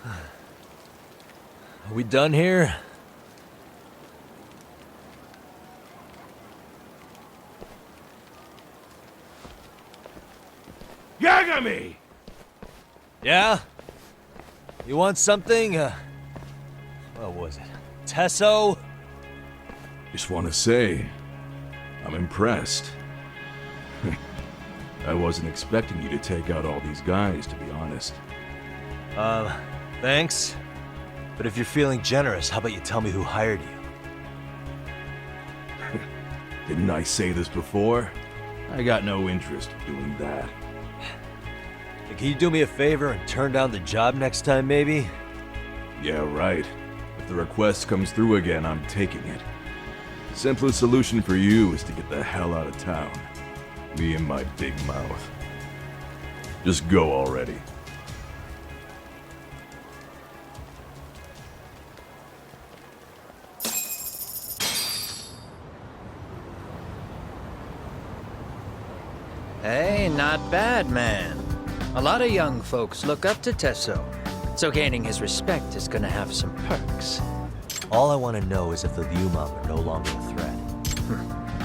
Are we done here? Yagami! Yeah? You want something? What was it? Tesso? Just want to say, I'm impressed. I wasn't expecting you to take out all these guys, to be honest. Thanks. But if you're feeling generous, how about you tell me who hired you? Didn't I say this before? I got no interest in doing that. Hey, can you do me a favor and turn down the job next time, maybe? Yeah, right. If the request comes through again, I'm taking it. The simplest solution for you is to get the hell out of town. Me and my big mouth. Just go already. Hey, not bad, man. A lot of young folks look up to Tesso, so gaining his respect is gonna have some perks. All I want to know is if the Liumang are no longer a threat.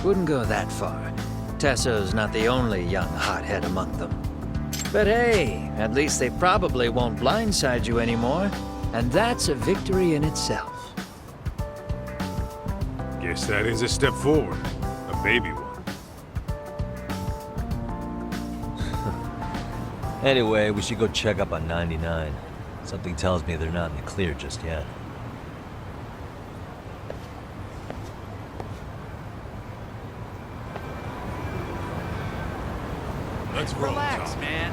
Wouldn't go that far. Tesso's not the only young hothead among them. But hey, at least they probably won't blindside you anymore, and that's a victory in itself. Guess that is a step forward. A baby one. Anyway, we should go check up on 99. Something tells me they're not in the clear just yet. Let's roll, Relax, Tom. man.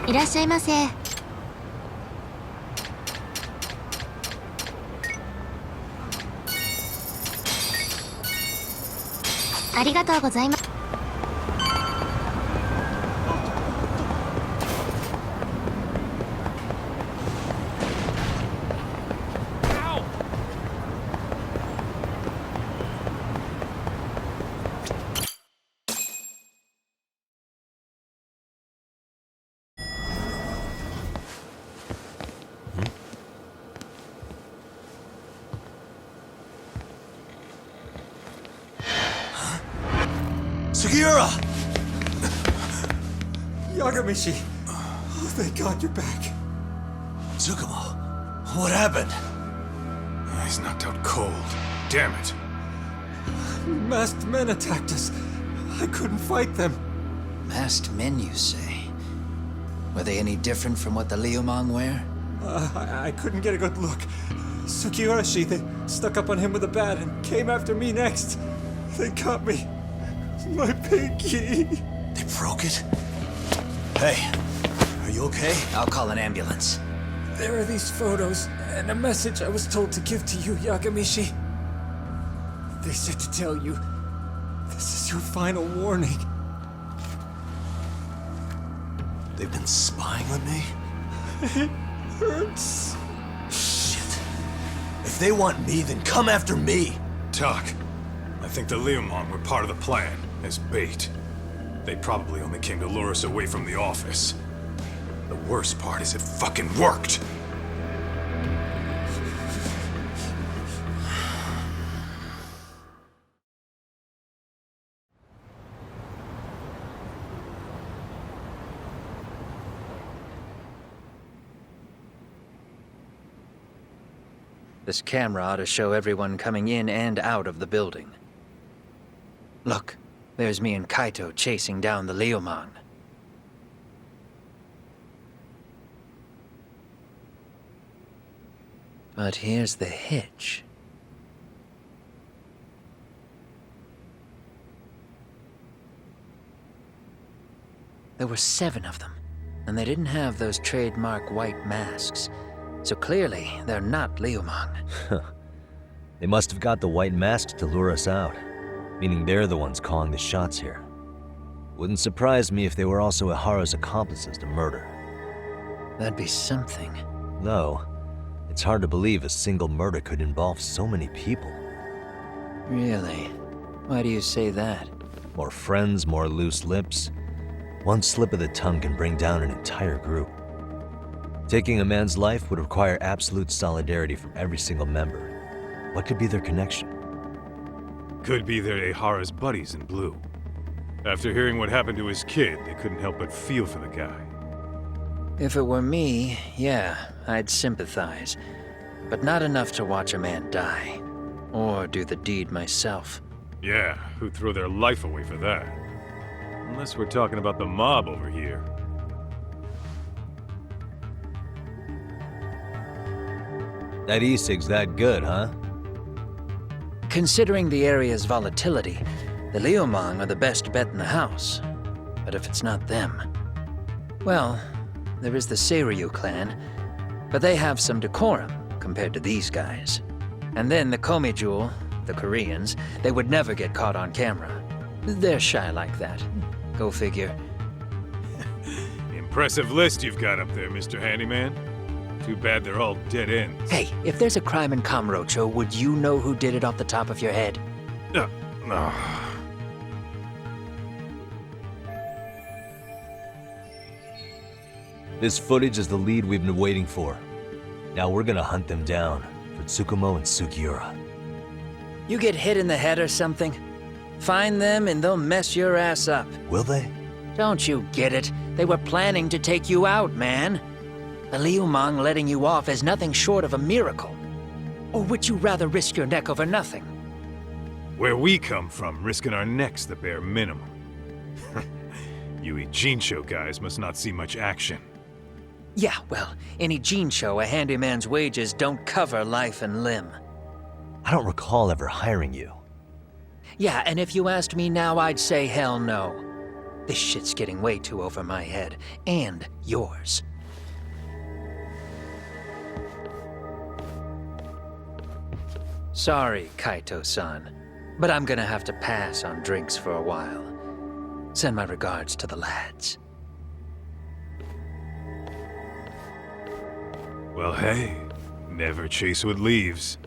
いらっしゃいませ。ありがとうございます。Sugiura! Yagamishi! Oh, thank God you're back. Tsukumo, what happened? He's knocked out cold. Damn it. Masked men attacked us. I couldn't fight them. Masked men, you say? Were they any different from what the Liumang wear? I couldn't get a good look. Sugiurashi, they stuck up on him with a bat and came after me next. They got me. My pinky. They broke it? Hey, are you okay? I'll call an ambulance. There are these photos and a message I was told to give to you, Yagamishi. They said to tell you, this is your final warning. They've been spying on me? It hurts. Shit. If they want me, then come after me! Talk. I think the Liumang were part of the plan, as bait. They probably only came to lure us away from the office. The worst part is it fucking worked! This camera ought to show everyone coming in and out of the building. Look, there's me and Kaito chasing down the Liumang. But here's the hitch. There were 7 of them, and they didn't have those trademark white masks. So clearly, they're not Liumang. They must have got the white masks to lure us out, meaning they're the ones calling the shots here. Wouldn't surprise me if they were also Ihara's accomplices to murder. That'd be something. Though, It's hard to believe a single murder could involve so many people. Really? Why do you say that? More friends, more loose lips. One slip of the tongue can bring down an entire group. Taking a man's life would require absolute solidarity from every single member. What could be their connection? Could be they're Ehara's buddies in blue. After hearing what happened to his kid, they couldn't help but feel for the guy. If it were me, yeah, I'd sympathize. But not enough to watch a man die. Or do the deed myself. Yeah, who'd throw their life away for that? Unless we're talking about the mob over here. That Isig's that good, huh? Considering the area's volatility, the Liumang are the best bet in the house. But if it's not them... Well, there is the Seiryu clan, but they have some decorum compared to these guys. And then the Komijul, the Koreans, they would never get caught on camera. They're shy like that. Go figure. Impressive list you've got up there, Mr. Handyman. Too bad they're all dead ends. Hey, if there's a crime in Kamurocho, would you know who did it off the top of your head? No. This footage is the lead we've been waiting for. Now we're gonna hunt them down for Tsukumo and Sugiura. You get hit in the head or something? Find them and they'll mess your ass up. Will they? Don't you get it? They were planning to take you out, man. The Liumang letting you off is nothing short of a miracle. Or would you rather risk your neck over nothing? Where we come from, risking our necks the bare minimum. You Ijincho guys must not see much action. Yeah, well, in Ijincho, a handyman's wages don't cover life and limb. I don't recall ever hiring you. Yeah, and if you asked me now, I'd say hell no. This shit's getting way too over my head. And yours. Sorry, Kaito-san, but I'm gonna have to pass on drinks for a while. Send my regards to the lads. Well, hey, never chase what leaves.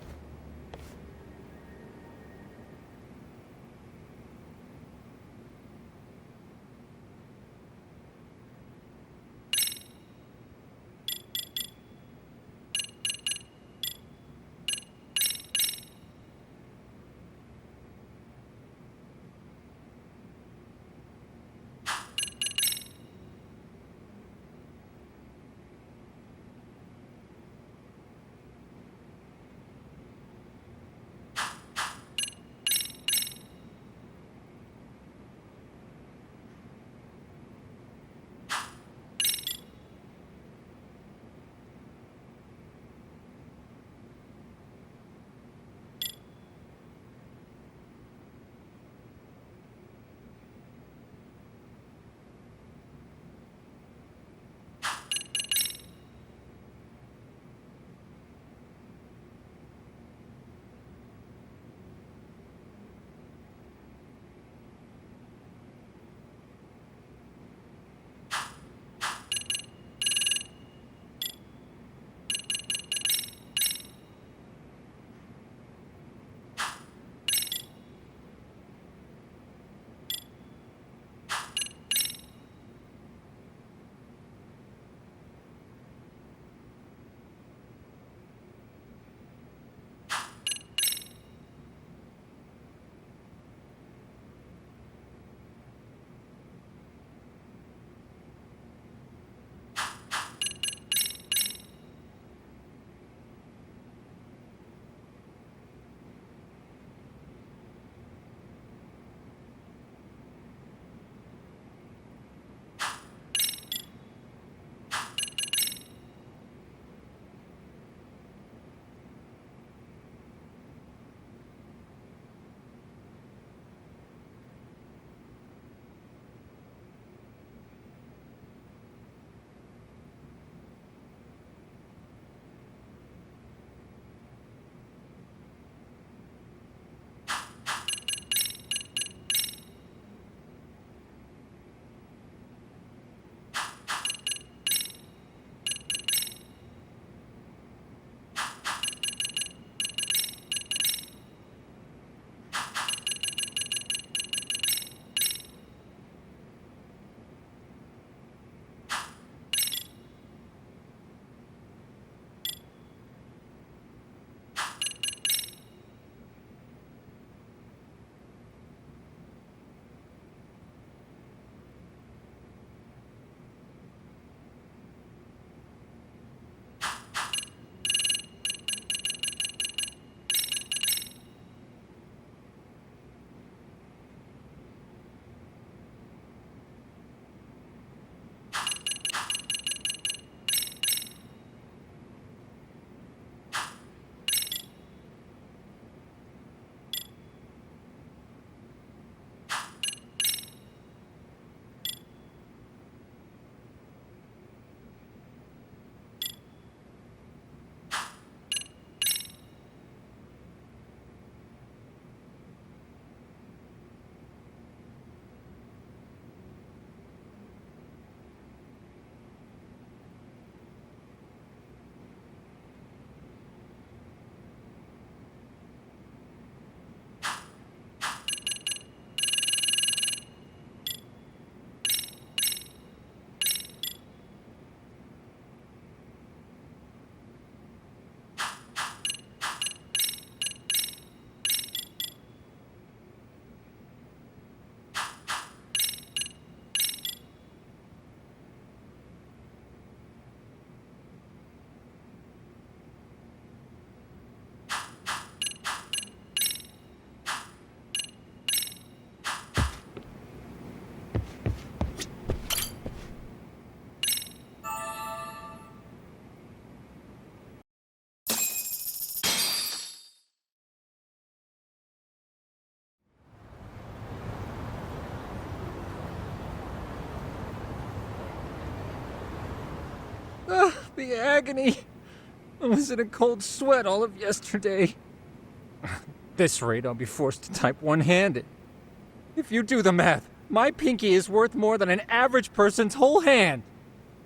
The agony. I was in a cold sweat all of yesterday. At this rate, I'll be forced to type one-handed. If you do the math, my pinky is worth more than an average person's whole hand.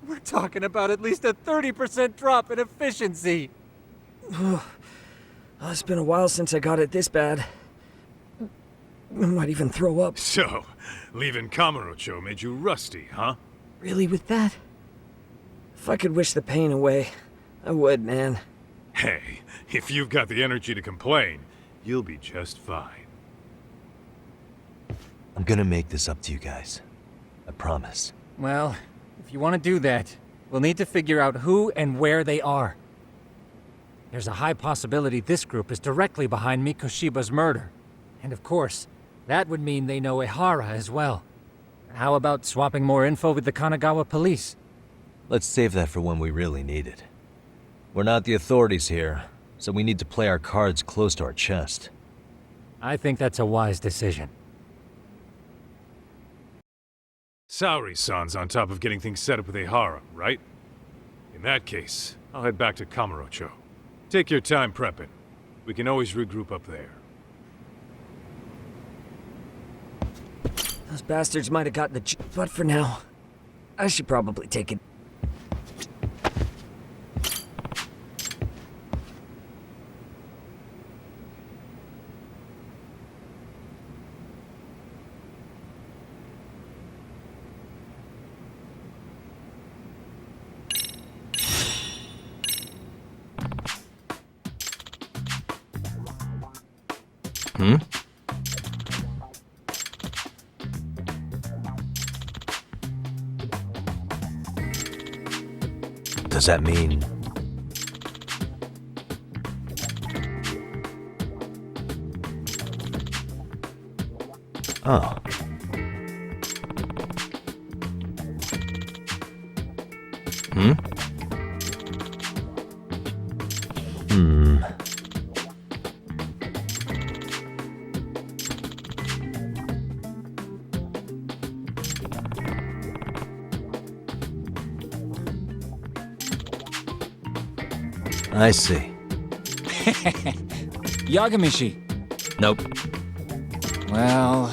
We're talking about at least a 30% drop in efficiency. It's been a while since I got it this bad. I might even throw up. So, leaving Kamurocho made you rusty, huh? Really, with that? If I could wish the pain away, I would, man. Hey, if you've got the energy to complain, you'll be just fine. I'm gonna make this up to you guys. I promise. Well, if you want to do that, we'll need to figure out who and where they are. There's a high possibility this group is directly behind Mikoshiba's murder. And of course, that would mean they know Ehara as well. How about swapping more info with the Kanagawa police? Let's save that for when we really need it. We're not the authorities here, so we need to play our cards close to our chest. I think that's a wise decision. Saori-san's on top of getting things set up with Ehara, right? In that case, I'll head back to Kamurocho. Take your time prepping. We can always regroup up there. Those bastards might have gotten the but for now, I should probably take it. Does that mean... Oh. I see. Yagamishi. Nope. Well...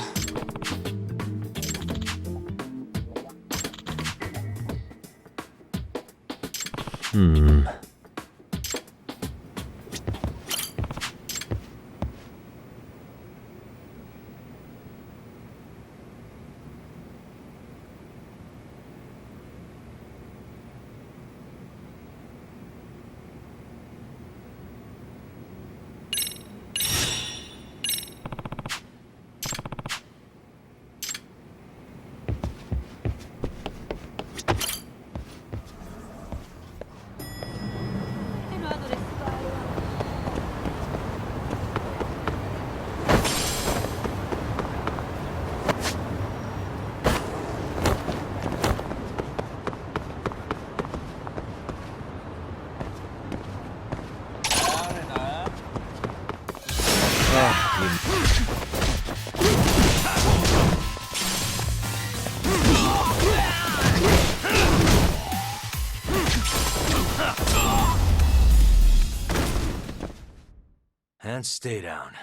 And stay down.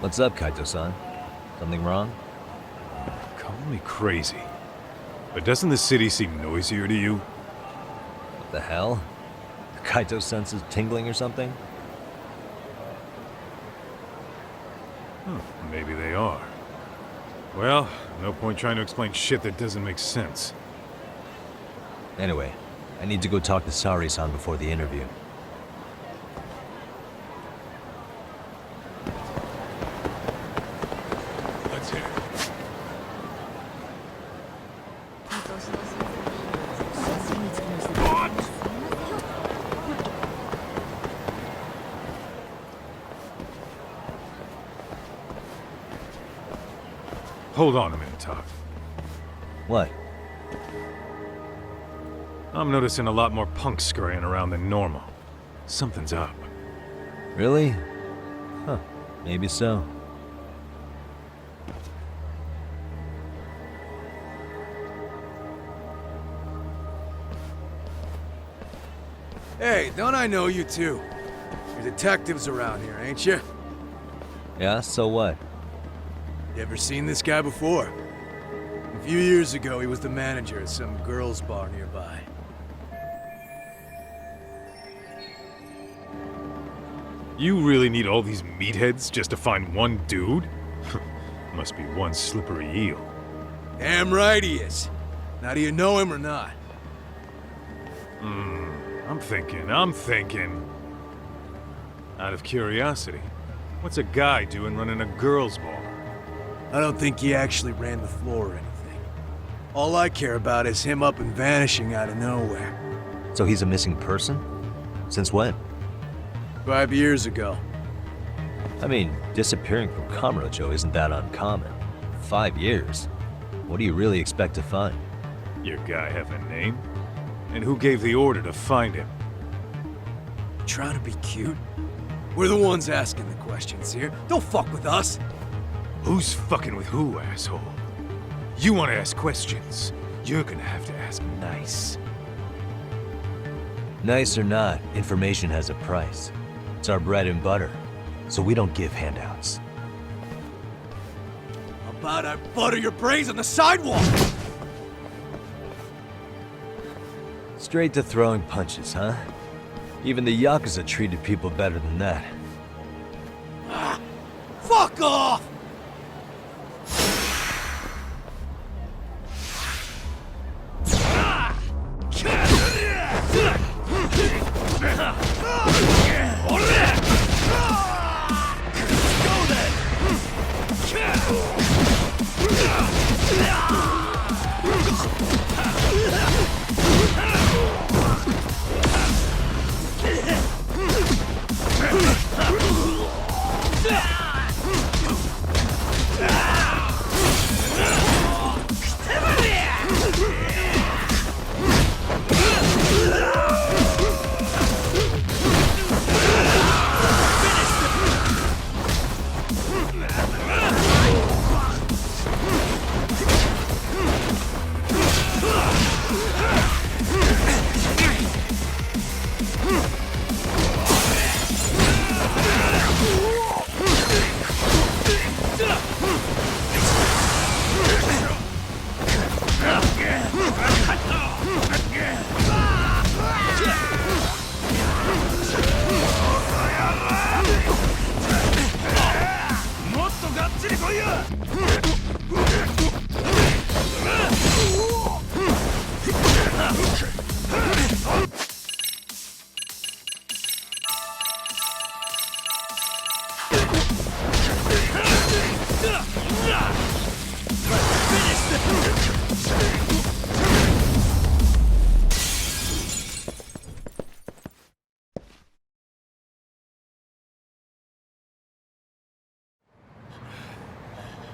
What's up, Kaito-san? Something wrong? Call me crazy, but doesn't the city seem noisier to you? What the hell? Kaito senses tingling or something? Maybe they are. Well, no point trying to explain shit that doesn't make sense. Anyway, I need to go talk to Saori-san before the interview. Let's hear it. Hold on a minute, Todd. What? I'm noticing a lot more punks scurrying around than normal. Something's up. Really? Huh. Maybe so. Hey, don't I know you two? You're detectives around here, ain't you? Yeah, so what? You ever seen this guy before? A few years ago, he was the manager at some girls' bar nearby. You really need all these meatheads just to find one dude? Must be one slippery eel. Damn right he is. Now, do you know him or not? I'm thinking. Out of curiosity, what's a guy doing running a girls' bar? I don't think he actually ran the floor or anything. All I care about is him up and vanishing out of nowhere. So he's a missing person? Since when? 5 years ago. I mean, disappearing from Kamurocho isn't that uncommon. 5 years. What do you really expect to find? Your guy have a name? And who gave the order to find him? Trying to be cute? We're the ones asking the questions here. Don't fuck with us. Who's fucking with who, asshole? You want to ask questions? You're gonna have to ask nice. Nice or not, information has a price. It's our bread and butter, so we don't give handouts. How about I butter your brains on the sidewalk? Straight to throwing punches, huh? Even the Yakuza treated people better than that. Fuck off!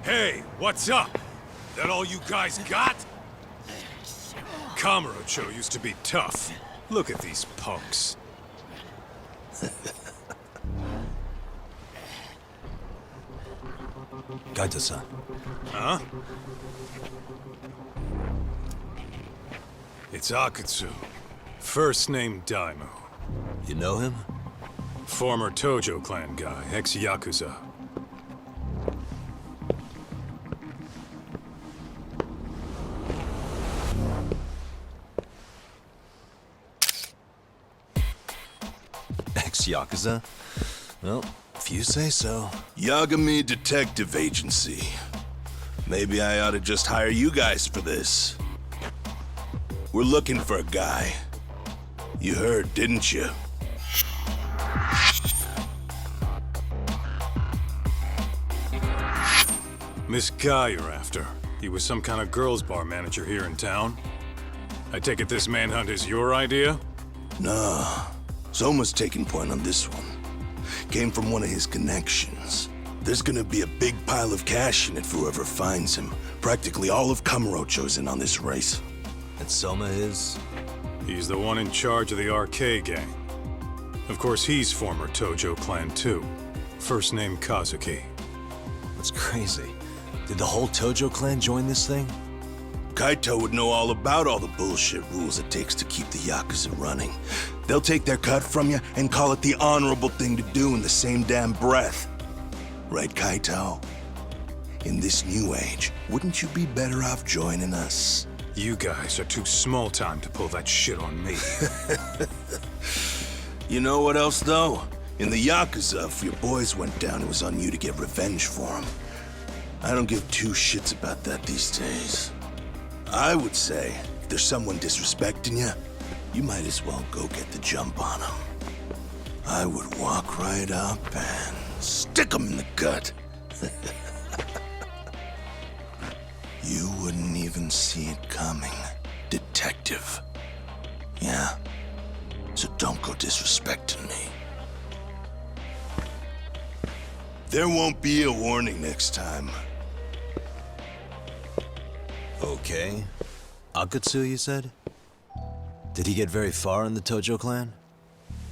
Hey, what's up? That all you guys got? Kamurocho used to be tough. Look at these punks. Kaito-san. Huh? It's Akutsu. First name Daimyo. You know him? Former Tojo clan guy, ex-Yakuza. Ex-Yakuza? Well, if you say so. Yagami Detective Agency. Maybe I ought to just hire you guys for this. We're looking for a guy. You heard, didn't you? This guy you're after, he was some kind of girls' bar manager here in town? I take it this manhunt is your idea? Nah. Soma's taking point on this one. Came from one of his connections. There's gonna be a big pile of cash in it for whoever finds him. Practically all of Kamurocho's in on this race. And Soma is? He's the one in charge of the RK gang. Of course, he's former Tojo clan too. First name Kazuki. That's crazy. Did the whole Tojo clan join this thing? Kaito would know all about all the bullshit rules it takes to keep the Yakuza running. They'll take their cut from you and call it the honorable thing to do in the same damn breath. Right, Kaito? In this new age, wouldn't you be better off joining us? You guys are too small time to pull that shit on me. You know what else, though? In the Yakuza, if your boys went down, it was on you to get revenge for them. I don't give two shits about that these days. I would say, if there's someone disrespecting you, you might as well go get the jump on them. I would walk right up and stick them in the gut. You wouldn't even see it coming, detective. Yeah? So don't go disrespecting me. There won't be a warning next time. Okay. Akutsu, you said? Did he get very far in the Tojo clan?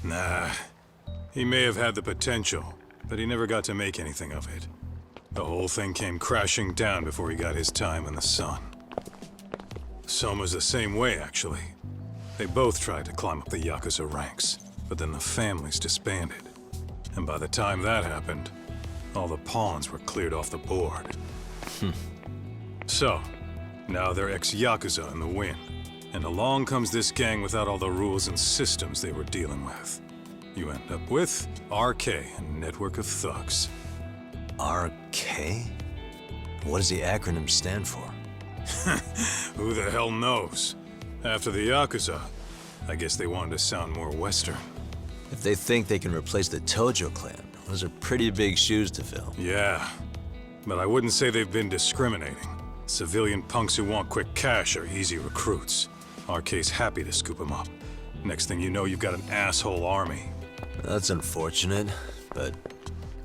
Nah. He may have had the potential, but he never got to make anything of it. The whole thing came crashing down before he got his time in the sun. Soma's the same way, actually. They both tried to climb up the Yakuza ranks, but then the families disbanded. And by the time that happened, all the pawns were cleared off the board. So, now they're ex-Yakuza in the wind. And along comes this gang without all the rules and systems they were dealing with. You end up with RK, a network of thugs. RK? What does the acronym stand for? Who the hell knows? After the Yakuza, I guess they wanted to sound more Western. If they think they can replace the Tojo clan, those are pretty big shoes to fill. Yeah, but I wouldn't say they've been discriminating. Civilian punks who want quick cash are easy recruits. RK's happy to scoop them up. Next thing you know, you've got an asshole army. That's unfortunate, but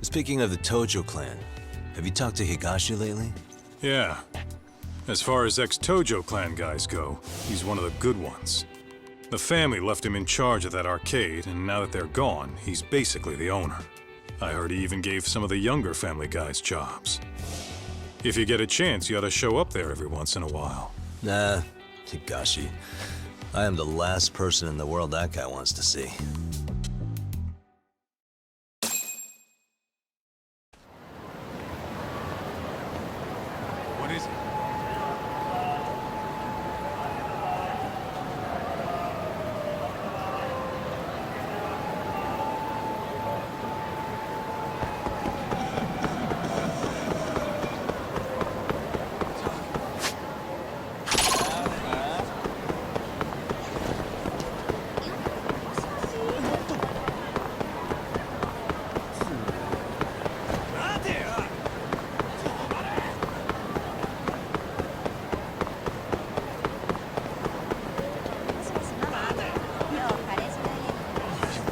speaking of the Tojo clan, have you talked to Higashi lately? Yeah. As far as ex-Tojo clan guys go, he's one of the good ones. The family left him in charge of that arcade, and now that they're gone, he's basically the owner. I heard he even gave some of the younger family guys jobs. If you get a chance, you ought to show up there every once in a while. Nah, Higashi. I am the last person in the world that guy wants to see. What is it?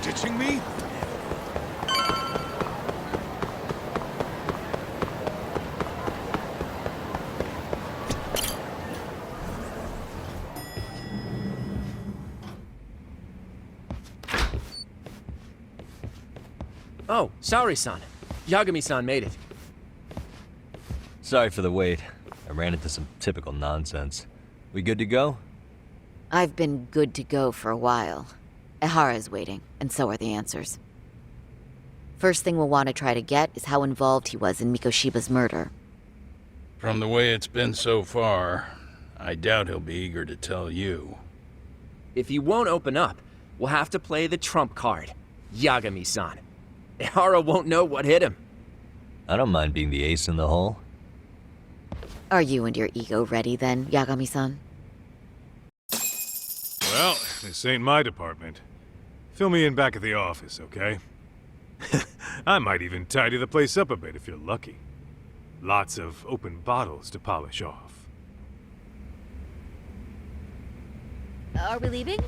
Ditching me? Oh, sorry-san. Yagami-san made it. Sorry for the wait. I ran into some typical nonsense. We good to go? I've been good to go for a while. Ehara's waiting, and so are the answers. First thing we'll want to try to get is how involved he was in Mikoshiba's murder. From the way it's been so far, I doubt he'll be eager to tell you. If he won't open up, we'll have to play the trump card. Yagami-san. Ehara won't know what hit him. I don't mind being the ace in the hole. Are you and your ego ready then, Yagami-san? Well, this ain't my department. Fill me in back at the office, okay? I might even tidy the place up a bit if you're lucky. Lots of open bottles to polish off. Are we leaving?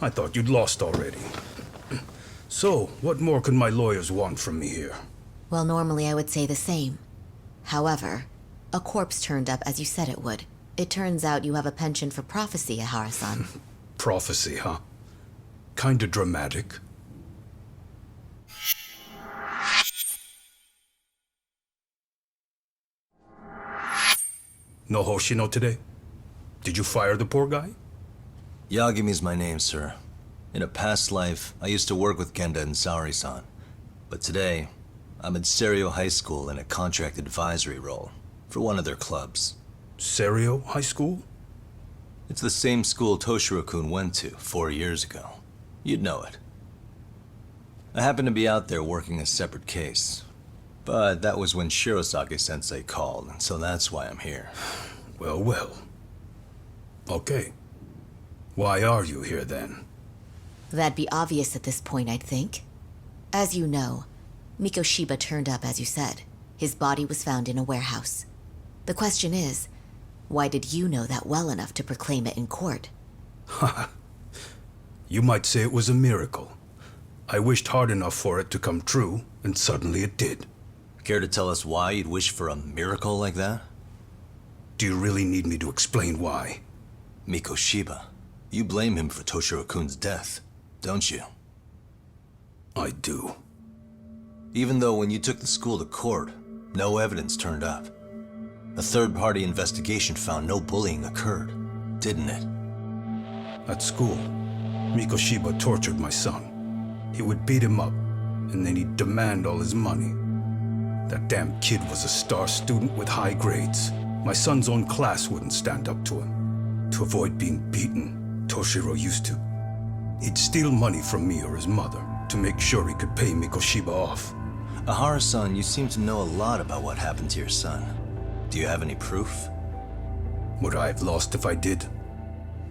I thought you'd lost already. So, what more could my lawyers want from me here? Well, normally I would say the same. However, a corpse turned up as you said it would. It turns out you have a penchant for prophecy, Ihara-san. Prophecy, huh? Kinda dramatic. No Hoshino today? Did you fire the poor guy? Yagami's my name, sir. In a past life, I used to work with Genda and Saori-san. But today, I'm at Serio High School in a contract advisory role for one of their clubs. Serio High School? It's the same school Toshiro-kun went to 4 years ago. You'd know it. I happened to be out there working a separate case. But that was when Shirosake-sensei called, and so that's why I'm here. Well, well. Okay. Why are you here then? That'd be obvious at this point, I'd think. As you know, Mikoshiba turned up as you said. His body was found in a warehouse. The question is, why did you know that well enough to proclaim it in court? Haha. You might say it was a miracle. I wished hard enough for it to come true, and suddenly it did. Care to tell us why you'd wish for a miracle like that? Do you really need me to explain why? Mikoshiba. You blame him for Toshiro-kun's death, don't you? I do. Even though when you took the school to court, no evidence turned up. A third-party investigation found no bullying occurred, didn't it? At school, Mikoshiba tortured my son. He would beat him up, and then he'd demand all his money. That damn kid was a star student with high grades. My son's own class wouldn't stand up to him. To avoid being beaten, Toshiro used to. He'd steal money from me or his mother to make sure he could pay Mikoshiba off. Ihara-san, you seem to know a lot about what happened to your son. Do you have any proof? Would I have lost if I did?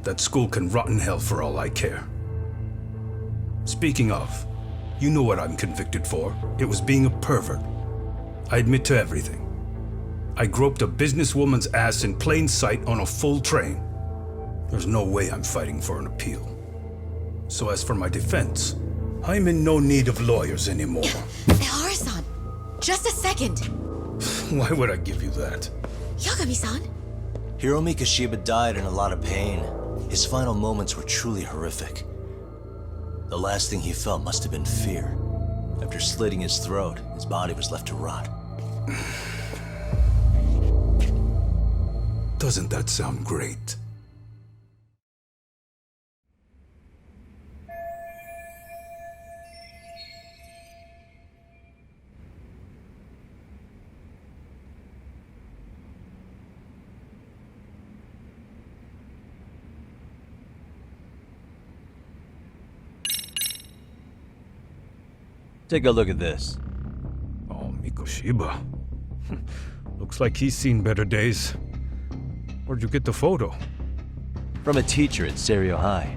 That school can rot in hell for all I care. Speaking of, you know what I'm convicted for. It was being a pervert. I admit to everything. I groped a businesswoman's ass in plain sight on a full train. There's no way I'm fighting for an appeal. So as for my defense, I'm in no need of lawyers anymore. Ihara-san, just a second. Why would I give you that? Yagami-san? Hiro Mikoshiba died in a lot of pain. His final moments were truly horrific. The last thing he felt must have been fear. After slitting his throat, his body was left to rot. Doesn't that sound great? Take a look at this. Oh, Mikoshiba. Looks like he's seen better days. Where'd you get the photo? From a teacher at Serio High.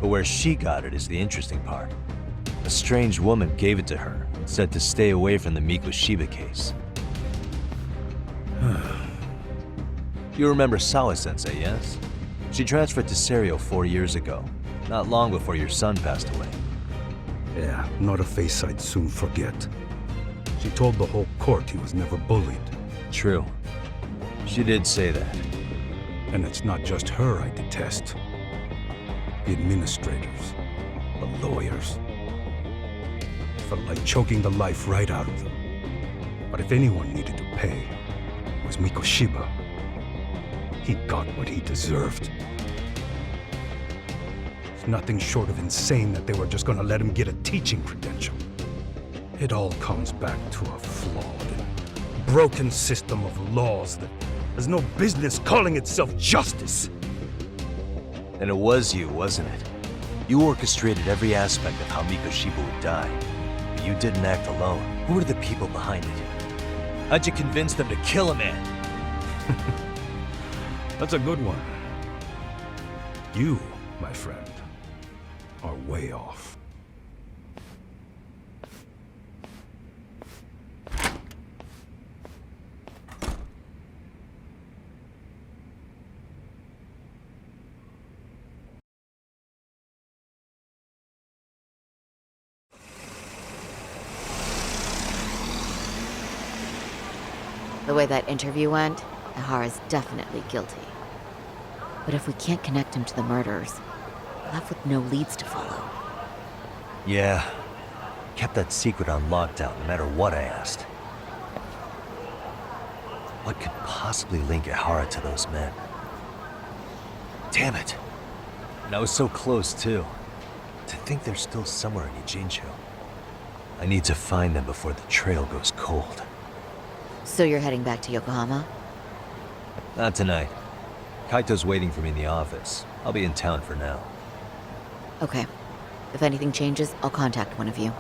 But where she got it is the interesting part. A strange woman gave it to her and said to stay away from the Mikoshiba case. You remember Sawa-sensei, yes? She transferred to Serio 4 years ago, not long before your son passed away. Yeah, not a face I'd soon forget. She told the whole court he was never bullied. True. She did say that. And it's not just her I detest. The administrators, the lawyers. It felt like choking the life right out of them. But if anyone needed to pay, it was Mikoshiba. He got what he deserved. It's nothing short of insane that they were just gonna let him get a teaching credential. It all comes back to a flawed and broken system of laws that has no business calling itself justice. And it was you, wasn't it? You orchestrated every aspect of how Mikoshiba would die. But you didn't act alone. Who were the people behind it? How'd you convince them to kill a man? That's a good one. You, my friend, are way off. The way that interview went, Ihara's definitely guilty. But if we can't connect him to the murderers, we're left with no leads to follow. Yeah. Kept that secret on lockdown no matter what I asked. What could possibly link Ihara to those men? Damn it. And I was so close, too. To think they're still somewhere in Ijincho. I need to find them before the trail goes cold. So you're heading back to Yokohama? Not tonight. Kaito's waiting for me in the office. I'll be in town for now. Okay. If anything changes, I'll contact one of you.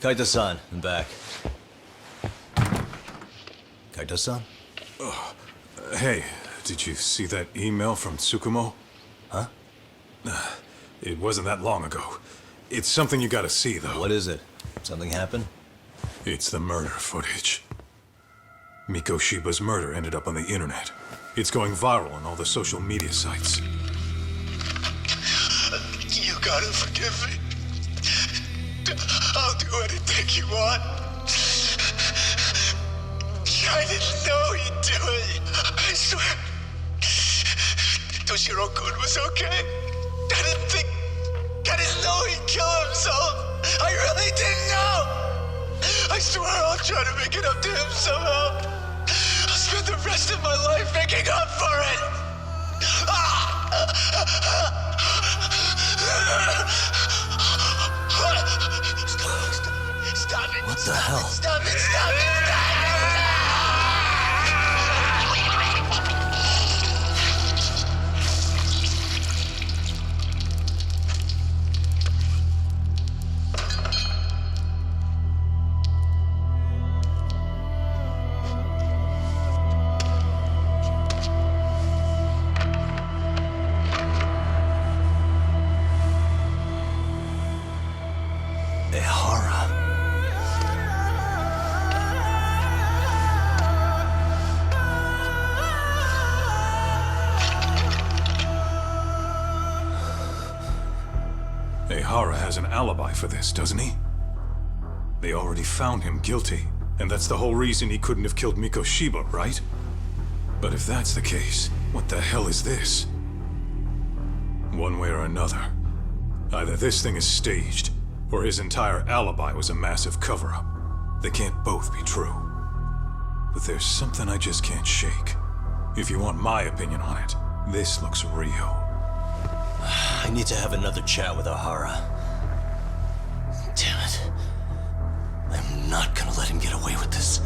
Kaito-san, I'm back. Kaito-san? Hey, did you see that email from Tsukumo? Huh? It wasn't that long ago. It's something you gotta see, though. What is it? Something happened? It's the murder footage. Mikoshiba's murder ended up on the internet. It's going viral on all the social media sites. You gotta forgive me. I'll do anything you want. I didn't know he'd do it. I swear. Toshiro-kun was okay. I didn't know he'd kill himself. I really didn't know. I swear I'll try to make it up to him somehow. I'll spend the rest of my life making up for it. Stop it! What the hell? Stop it! Stop it! Ihara has an alibi for this, doesn't he? They already found him guilty, and that's the whole reason he couldn't have killed Mikoshiba, right? But if that's the case, what the hell is this? One way or another, either this thing is staged, or his entire alibi was a massive cover-up. They can't both be true. But there's something I just can't shake. If you want my opinion on it, this looks real. I need to have another chat with Ihara. Damn it. I'm not gonna let him get away with this.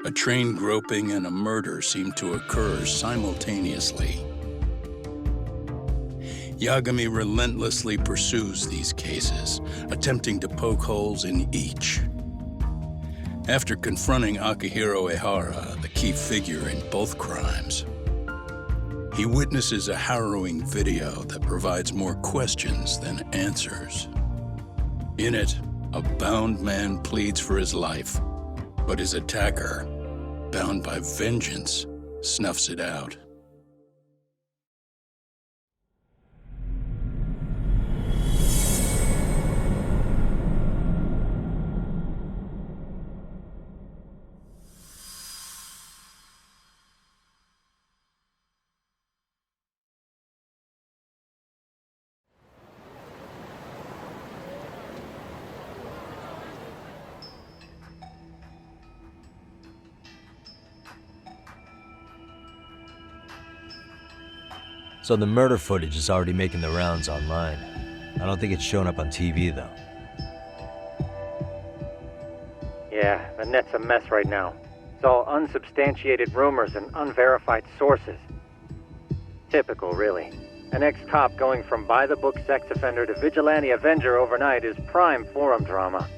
A train groping and a murder seem to occur simultaneously. Yagami relentlessly pursues these cases, attempting to poke holes in each. After confronting Akihiro Ihara, the key figure in both crimes, he witnesses a harrowing video that provides more questions than answers. In it, A bound man pleads for his life, but his attacker, bound by vengeance, snuffs it out. So the murder footage is already making the rounds online. I don't think it's showing up on TV, though. Yeah, the net's a mess right now. It's all unsubstantiated rumors and unverified sources. Typical, really. An ex-cop going from by-the-book sex offender to vigilante avenger overnight is prime forum drama.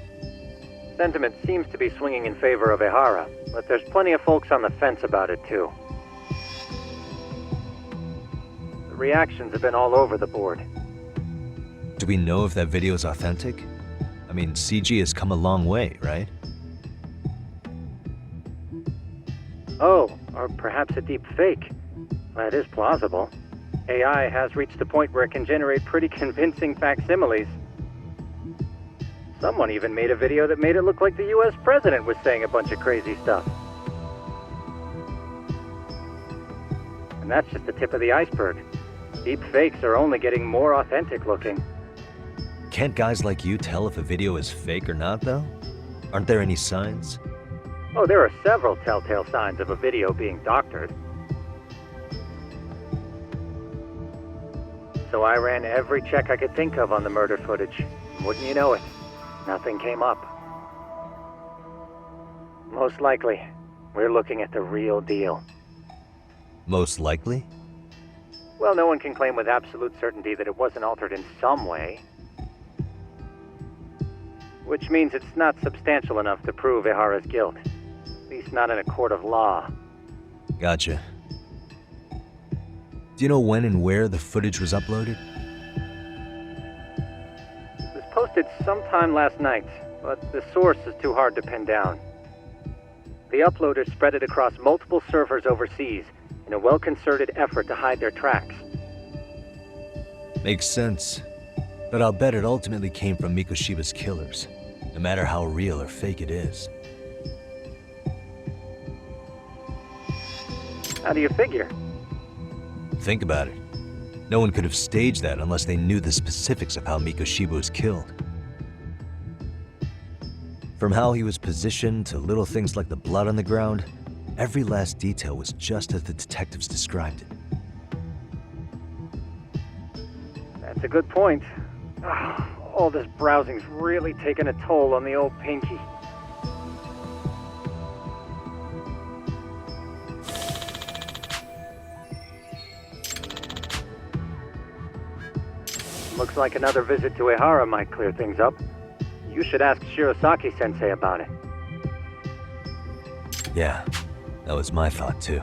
Sentiment seems to be swinging in favor of Ehara, but there's plenty of folks on the fence about it, too. Reactions have been all over the board. Do we know if that video is authentic? I mean, CG has come a long way, right? Oh, or perhaps a deep fake. That is plausible. AI has reached a point where it can generate pretty convincing facsimiles. Someone even made a video that made it look like the US president was saying a bunch of crazy stuff. And that's just the tip of the iceberg. Deep fakes are only getting more authentic looking. Can't guys like you tell if a video is fake or not, though? Aren't there any signs? Oh, there are several telltale signs of a video being doctored. So I ran every check I could think of on the murder footage. Wouldn't you know it, nothing came up. Most likely, we're looking at the real deal. Most likely? Well, no one can claim with absolute certainty that it wasn't altered in some way. Which means it's not substantial enough to prove Ehara's guilt. At least not in a court of law. Gotcha. Do you know when and where the footage was uploaded? It was posted sometime last night, but the source is too hard to pin down. The uploaders spread it across multiple servers overseas in a well-concerted effort to hide their tracks. Makes sense. But I'll bet it ultimately came from Mikoshiba's killers, no matter how real or fake it is. How do you figure? Think about it. No one could have staged that unless they knew the specifics of how Mikoshiba was killed. From how he was positioned to little things like the blood on the ground, every last detail was just as the detectives described it. That's a good point. All this browsing's really taken a toll on the old pinky. Looks like another visit to Ehara might clear things up. You should ask Shirosaki-sensei about it. Yeah, that was my thought too.